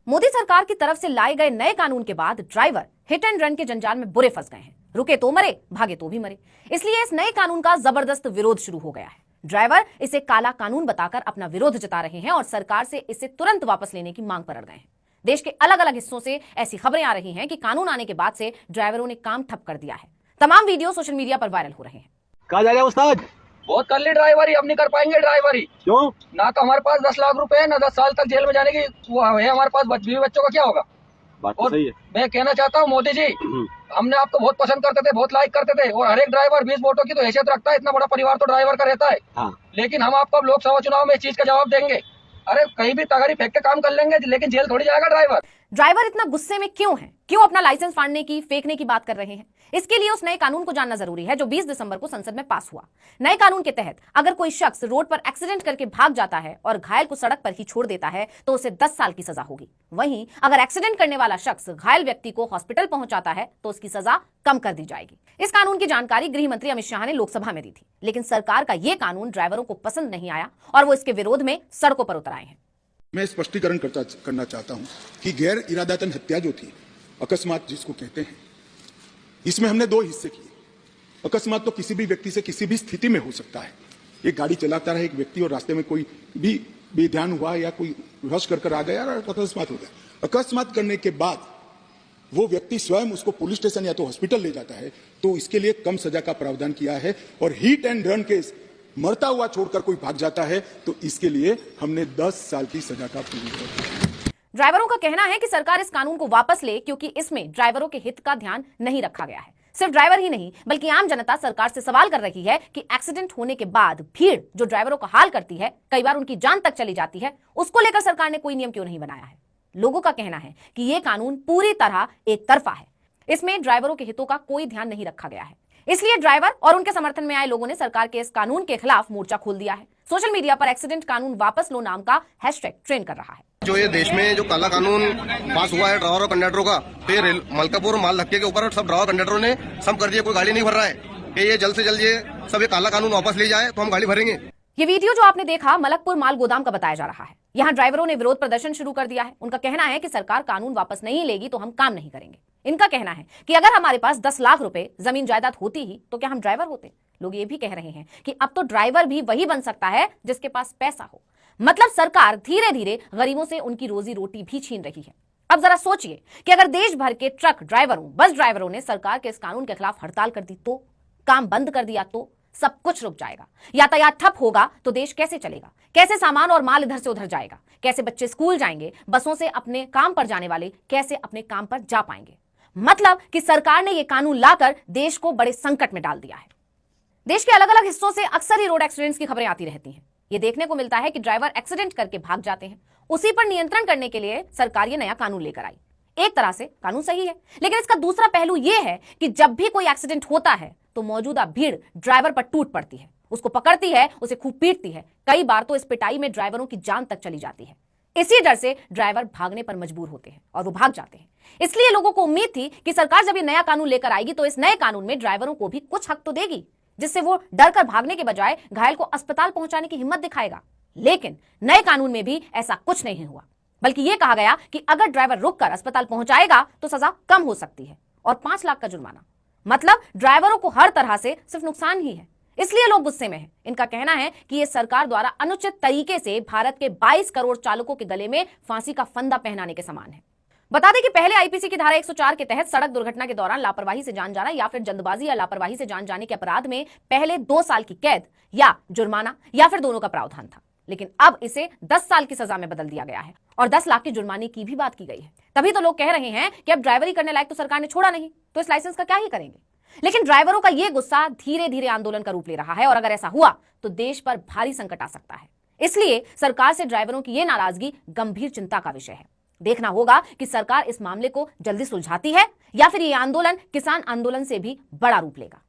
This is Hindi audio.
मोदी सरकार की तरफ से लाए गए नए कानून के बाद ड्राइवर हिट एंड रन के जंजाल में बुरे फंस गए हैं। रुके तो मरे, भागे तो भी मरे। इसलिए इस नए कानून का जबरदस्त विरोध शुरू हो गया है। ड्राइवर इसे काला कानून बताकर अपना विरोध जता रहे हैं और सरकार से इसे तुरंत वापस लेने की मांग पर अड़ गए हैं। देश के अलग अलग हिस्सों से ऐसी खबरें आ रही हैं कि कानून आने के बाद से ड्राइवरों ने काम ठप कर दिया है। तमाम वीडियो सोशल मीडिया पर वायरल हो रहे हैं। कहा जा रहा है उस्ताद? बहुत कर ली ड्राइवरी, अब नहीं कर पाएंगे ड्राइवरी। क्यों? ना तो हमारे पास 10 लाख रुपए है, ना 10 साल तक जेल में जाने की वो है हमारे पास। बीवी बच्चों का क्या होगा? बात तो सही है। मैं कहना चाहता हूँ मोदी जी, हमने आपको बहुत पसंद करते थे, बहुत लाइक करते थे, और हर एक ड्राइवर 20 वोटों की तो हैसियत रखता है। इतना बड़ा परिवार तो ड्राइवर का रहता है। हाँ। लेकिन हम आपको अब लोकसभा चुनाव में इस चीज का जवाब देंगे। अरे कहीं भी तगारी फेंक के काम कर लेंगे, लेकिन जेल थोड़ी जाएगा ड्राइवर। ड्राइवर इतना गुस्से में क्यों है, क्यों अपना लाइसेंस फाड़ने की, फेंकने की बात कर रहे हैं? इसके लिए उस नए कानून को जानना जरूरी है जो 20 दिसंबर को संसद में पास हुआ। नए कानून के तहत अगर कोई शख्स रोड पर एक्सीडेंट करके भाग जाता है और घायल को सड़क पर ही छोड़ देता है तो उसे 10 साल की सजा होगी। वहीं अगर एक्सीडेंट करने वाला शख्स घायल व्यक्ति को हॉस्पिटल पहुंचाता है तो उसकी सजा कम कर दी जाएगी। इस कानून की जानकारी गृह मंत्री अमित शाह ने लोकसभा में दी थी, लेकिन सरकार का यह कानून ड्राइवरों को पसंद नहीं आया और वो इसके विरोध में सड़कों पर उतर आए हैं। मैं स्पष्टीकरण करना चाहता हूं कि गैर इरादतन हत्या जो थी, अकस्मात जिसको कहते हैं, इसमें हमने दो हिस्से किए। अकस्मात तो किसी भी व्यक्ति से किसी भी स्थिति में हो सकता है। एक गाड़ी चलाता रहे एक व्यक्ति और रास्ते में कोई भी बेध्यान हुआ या कोई रश कर आ गया और अकस्मात हो गया। अकस्मात करने के बाद वो व्यक्ति स्वयं उसको पुलिस स्टेशन या तो हॉस्पिटल ले जाता है, तो इसके लिए कम सजा का प्रावधान किया है। और हिट एंड रन केस, मरता हुआ छोड़कर कोई भाग जाता है तो इसके लिए हमने 10 साल की सजा का प्रावधान किया। ड्राइवरों का कहना है कि सरकार इस कानून को वापस ले क्योंकि इसमें ड्राइवरों के हित का ध्यान नहीं रखा गया है। सिर्फ ड्राइवर ही नहीं बल्कि आम जनता सरकार से सवाल कर रही है कि एक्सीडेंट होने के बाद भीड़ जो ड्राइवरों का हाल करती है, कई बार उनकी जान तक चली जाती है, उसको लेकर सरकार ने कोई नियम क्यों नहीं बनाया है? लोगों का कहना है कि यह कानून पूरी तरह एक तरफा है। इसमें ड्राइवरों के हितों का कोई ध्यान नहीं रखा गया है। इसलिए ड्राइवर और उनके समर्थन में आए लोगों ने सरकार के इस कानून के खिलाफ मोर्चा खोल दिया है। सोशल मीडिया पर एक्सीडेंट कानून वापस लो नाम का हैशटैग ट्रेंड कर रहा है। जो ये देश में जो काला कानून पास हुआ है ड्राइवर और कंडक्टरों का, तो ये मलकापुर माल धक्के के ऊपर सब ड्राइवर कंडक्टरों ने सब कर दिया, कोई गाड़ी नहीं भर रहा है कि ये जल्द से जल्द ये सब ये काला कानून वापस ले जाए तो हम गाड़ी भरेंगे। ये वीडियो जो आपने देखा मलकपुर माल गोदाम का बताया जा रहा है। यहाँ ड्राइवरों ने विरोध प्रदर्शन शुरू कर दिया है। उनका कहना है कि सरकार कानून वापस नहीं लेगी तो हम काम नहीं करेंगे। इनका कहना है कि अगर हमारे पास 10 लाख रुपए जमीन जायदाद होती ही तो क्या हम ड्राइवर होते? लोग ये भी कह रहे हैं कि अब तो ड्राइवर भी वही बन सकता है जिसके पास पैसा हो। मतलब सरकार धीरे धीरे गरीबों से उनकी रोजी रोटी भी छीन रही है। अब जरा सोचिए कि अगर देश भर के ट्रक ड्राइवरों, बस ड्राइवरों ने सरकार के इस कानून के खिलाफ हड़ताल कर दी तो, काम बंद कर दिया तो सब कुछ रुक जाएगा। यातायात ठप होगा तो देश कैसे चलेगा? कैसे सामान और माल इधर से उधर जाएगा? कैसे बच्चे स्कूल जाएंगे? बसों से अपने काम पर जाने वाले कैसे अपने काम पर जा पाएंगे? मतलब कि सरकार ने यह कानून लाकर देश को बड़े संकट में डाल दिया है। देश के अलग अलग हिस्सों से अक्सर ही रोड एक्सीडेंट्स की खबरें आती रहती हैं। ये देखने को मिलता है कि ड्राइवर एक्सीडेंट करके भाग जाते हैं। उसी पर नियंत्रण करने के लिए सरकार ये नया कानून लेकर आई। एक तरह से कानून सही है, लेकिन इसका दूसरा पहलू यह है कि जब भी कोई एक्सीडेंट होता है तो मौजूदा भीड़ ड्राइवर पर टूट पड़ती है, उसको पकड़ती है, उसे खूब पीटती है। कई बार तो इस पिटाई में ड्राइवरों की जान तक चली जाती है। इसी डर से ड्राइवर भागने पर मजबूर होते हैं और वो भाग जाते हैं। इसलिए लोगों को उम्मीद थी कि सरकार जब ये नया कानून लेकर आएगी तो इस नए कानून में ड्राइवरों को भी कुछ हक तो देगी, जिससे वो डर कर भागने के बजाय घायल को अस्पताल पहुंचाने की हिम्मत दिखाएगा। लेकिन नए कानून में भी ऐसा कुछ नहीं हुआ, बल्कि यह कहा गया कि अगर ड्राइवर रुककर अस्पताल पहुंचाएगा तो सजा कम हो सकती है और 5 लाख का जुर्माना। मतलब ड्राइवरों को हर तरह से सिर्फ नुकसान ही है। इसलिए लोग गुस्से में हैं। इनका कहना है कि यह सरकार द्वारा अनुचित तरीके से भारत के 22 करोड़ चालकों के गले में फांसी का फंदा पहनाने के समान है। बता दें कि पहले आईपीसी की धारा 104 के तहत सड़क दुर्घटना के दौरान लापरवाही से जान जाना या फिर जल्दबाजी या लापरवाही से जान जाने के अपराध में पहले 2 साल की कैद या जुर्माना या फिर दोनों का प्रावधान था, लेकिन अब इसे 10 साल की सजा में बदल दिया गया है और 10 लाख के जुर्माने की भी बात की गई है। तभी तो लोग कह रहे हैं कि अब ड्राइवरी करने लायक तो सरकार ने छोड़ा नहीं, तो इस लाइसेंस का क्या ही करेंगे? लेकिन ड्राइवरों का यह गुस्सा धीरे धीरे आंदोलन का रूप ले रहा है और अगर ऐसा हुआ तो देश पर भारी संकट आ सकता है। इसलिए सरकार से ड्राइवरों की यह नाराजगी गंभीर चिंता का विषय है। देखना होगा कि सरकार इस मामले को जल्दी सुलझाती है या फिर यह आंदोलन किसान आंदोलन से भी बड़ा रूप लेगा।